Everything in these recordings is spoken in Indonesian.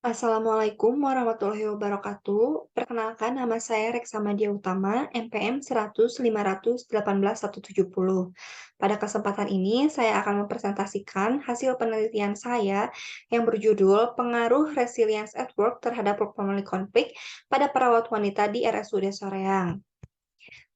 Assalamualaikum warahmatullahi wabarakatuh. Perkenalkan nama saya Reksa Madia Utama, NPM 100518170. Pada kesempatan ini, saya akan mempresentasikan hasil penelitian saya yang berjudul Pengaruh Resilience at Work terhadap Work Family Conflict pada perawat wanita di RSUD Soreang.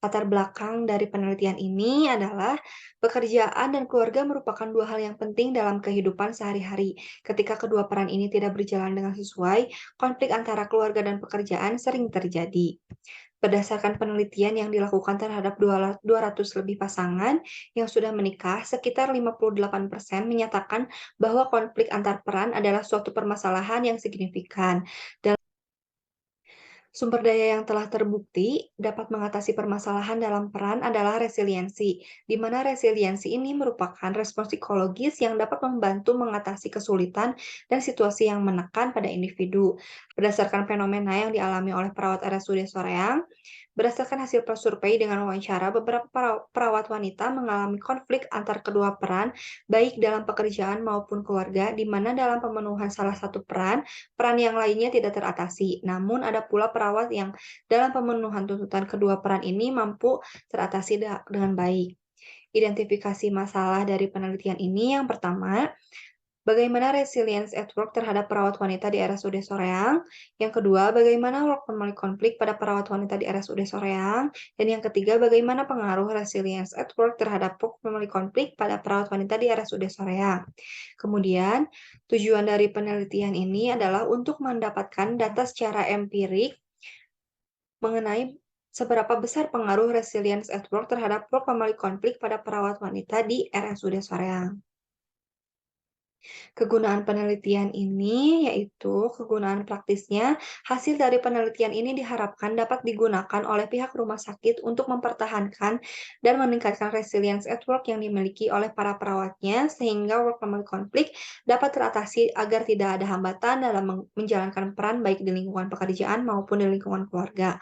Latar belakang dari penelitian ini adalah pekerjaan dan keluarga merupakan dua hal yang penting dalam kehidupan sehari-hari. Ketika kedua peran ini tidak berjalan dengan sesuai, konflik antara keluarga dan pekerjaan sering terjadi. Berdasarkan penelitian yang dilakukan terhadap 200 lebih pasangan yang sudah menikah, sekitar 58% menyatakan bahwa konflik antar peran adalah suatu permasalahan yang signifikan. Sumber daya yang telah terbukti dapat mengatasi permasalahan dalam peran adalah resiliensi, di mana resiliensi ini merupakan respons psikologis yang dapat membantu mengatasi kesulitan dan situasi yang menekan pada individu. Berdasarkan fenomena yang dialami oleh perawat RSUD Soreang, berdasarkan hasil survei dengan wawancara, beberapa perawat wanita mengalami konflik antar kedua peran, baik dalam pekerjaan maupun keluarga, di mana dalam pemenuhan salah satu peran, peran yang lainnya tidak teratasi. Namun ada pula perawat yang dalam pemenuhan tuntutan kedua peran ini mampu teratasi dengan baik. Identifikasi masalah dari penelitian ini yang pertama, bagaimana resilience at work terhadap perawat wanita di RSUD Soreang. Yang kedua, bagaimana work family conflict pada perawat wanita di RSUD Soreang. Dan yang ketiga, bagaimana pengaruh resilience at work terhadap work family conflict pada perawat wanita di RSUD Soreang. Kemudian, tujuan dari penelitian ini adalah untuk mendapatkan data secara empirik mengenai seberapa besar pengaruh resilience at work terhadap work family conflict pada perawat wanita di RSUD Soreang. Kegunaan penelitian ini yaitu kegunaan praktisnya, hasil dari penelitian ini diharapkan dapat digunakan oleh pihak rumah sakit untuk mempertahankan dan meningkatkan resilience at work yang dimiliki oleh para perawatnya sehingga work family conflict dapat teratasi agar tidak ada hambatan dalam menjalankan peran baik di lingkungan pekerjaan maupun di lingkungan keluarga.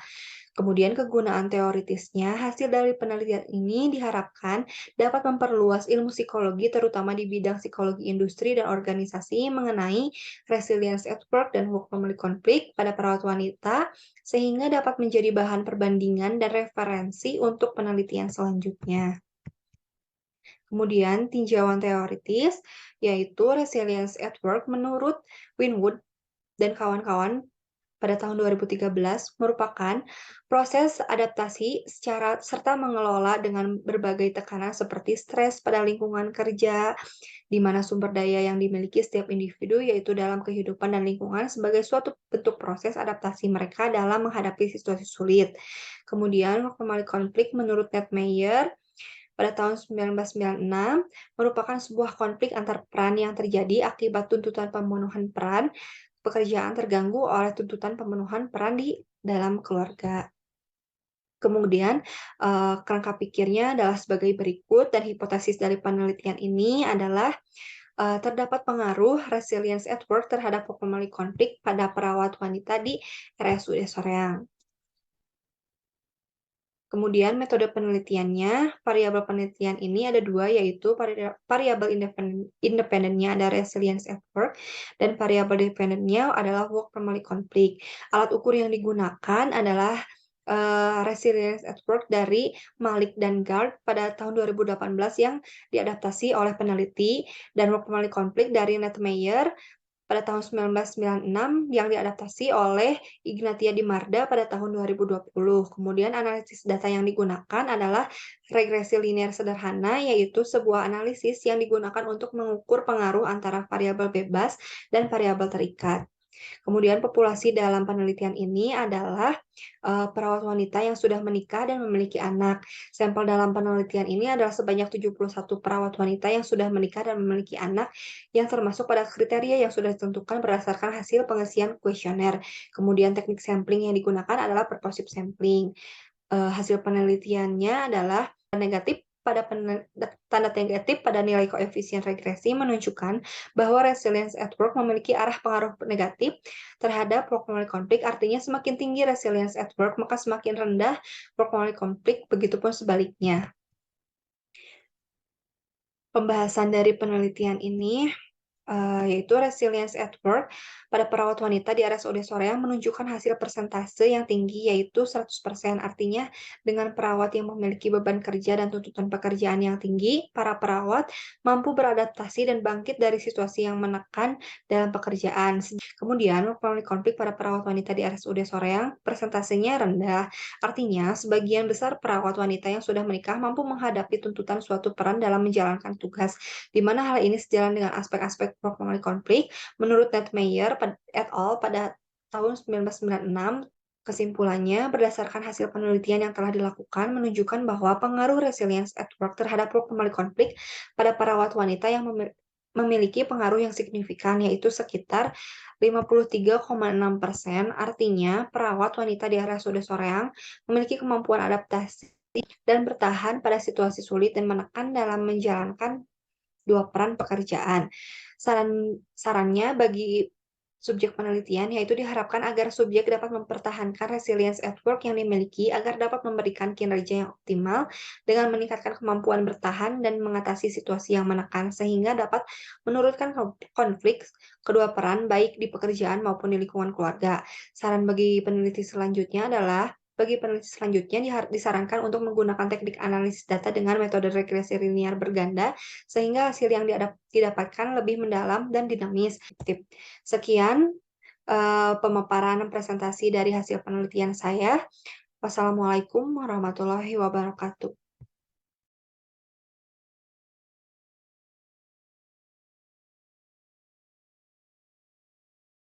Kemudian kegunaan teoritisnya, hasil dari penelitian ini diharapkan dapat memperluas ilmu psikologi terutama di bidang psikologi industri dan organisasi mengenai resilience at work dan work family conflict pada perawat wanita sehingga dapat menjadi bahan perbandingan dan referensi untuk penelitian selanjutnya. Kemudian tinjauan teoritis yaitu resilience at work menurut Winwood dan kawan-kawan pada tahun 2013 merupakan proses adaptasi serta mengelola dengan berbagai tekanan seperti stres pada lingkungan kerja, di mana sumber daya yang dimiliki setiap individu yaitu dalam kehidupan dan lingkungan sebagai suatu bentuk proses adaptasi mereka dalam menghadapi situasi sulit. Kemudian, family konflik menurut Ned Meyer pada tahun 1996 merupakan sebuah konflik antar peran yang terjadi akibat tuntutan pemenuhan peran pekerjaan terganggu oleh tuntutan pemenuhan peran di dalam keluarga. Kemudian, kerangka pikirnya adalah sebagai berikut dan hipotesis dari penelitian ini adalah, terdapat pengaruh resilience at work terhadap family konflik pada perawat wanita di RSUD Soreang. Kemudian metode penelitiannya, variabel penelitian ini ada dua, yaitu variabel independennya ada resilience at work, dan variabel dependennya adalah work family conflict. Alat ukur yang digunakan adalah resilience at work dari Malik dan Gard pada tahun 2018 yang diadaptasi oleh peneliti, dan work family conflict dari Netmeyer pada tahun 1996 yang diadaptasi oleh Ignatia Di Marda pada tahun 2020. Kemudian analisis data yang digunakan adalah regresi linear sederhana, yaitu sebuah analisis yang digunakan untuk mengukur pengaruh antara variabel bebas dan variabel terikat. Kemudian populasi dalam penelitian ini adalah perawat wanita yang sudah menikah dan memiliki anak. Sampel dalam penelitian ini adalah sebanyak 71 perawat wanita yang sudah menikah dan memiliki anak yang termasuk pada kriteria yang sudah ditentukan berdasarkan hasil pengisian kuesioner. Kemudian teknik sampling yang digunakan adalah purposive sampling. Hasil penelitiannya adalah negatif pada tanda negatif pada nilai koefisien regresi menunjukkan bahwa resilience at work memiliki arah pengaruh negatif terhadap work family conflict. Artinya semakin tinggi resilience at work, maka semakin rendah work family conflict, begitupun sebaliknya. Pembahasan dari penelitian ini yaitu Resilience at Work pada perawat wanita di RSUD Soreang menunjukkan hasil persentase yang tinggi, yaitu 100%. Artinya, dengan perawat yang memiliki beban kerja dan tuntutan pekerjaan yang tinggi, para perawat mampu beradaptasi dan bangkit dari situasi yang menekan dalam pekerjaan. Kemudian, konflik pada perawat wanita di RSUD Soreang persentasenya rendah. Artinya, sebagian besar perawat wanita yang sudah menikah mampu menghadapi tuntutan suatu peran dalam menjalankan tugas, di mana hal ini sejalan dengan aspek-aspek family konflik. Menurut Netmeyer et al. Pada tahun 1996, kesimpulannya, berdasarkan hasil penelitian yang telah dilakukan, menunjukkan bahwa pengaruh resilience at work terhadap family konflik pada perawat wanita yang memiliki pengaruh yang signifikan, yaitu sekitar 53,6%. Artinya, perawat wanita di RSUD Soreang memiliki kemampuan adaptasi dan bertahan pada situasi sulit dan menekan dalam menjalankan dua peran pekerjaan. Sarannya bagi subjek penelitian yaitu diharapkan agar subjek dapat mempertahankan resilience at work yang dimiliki agar dapat memberikan kinerja yang optimal dengan meningkatkan kemampuan bertahan dan mengatasi situasi yang menekan sehingga dapat menurunkan konflik kedua peran baik di pekerjaan maupun di lingkungan keluarga. Saran bagi peneliti selanjutnya adalah bagi peneliti selanjutnya disarankan untuk menggunakan teknik analisis data dengan metode regresi linear berganda sehingga hasil yang didapatkan lebih mendalam dan dinamis. Sekian pemaparan presentasi dari hasil penelitian saya. Wassalamualaikum warahmatullahi wabarakatuh.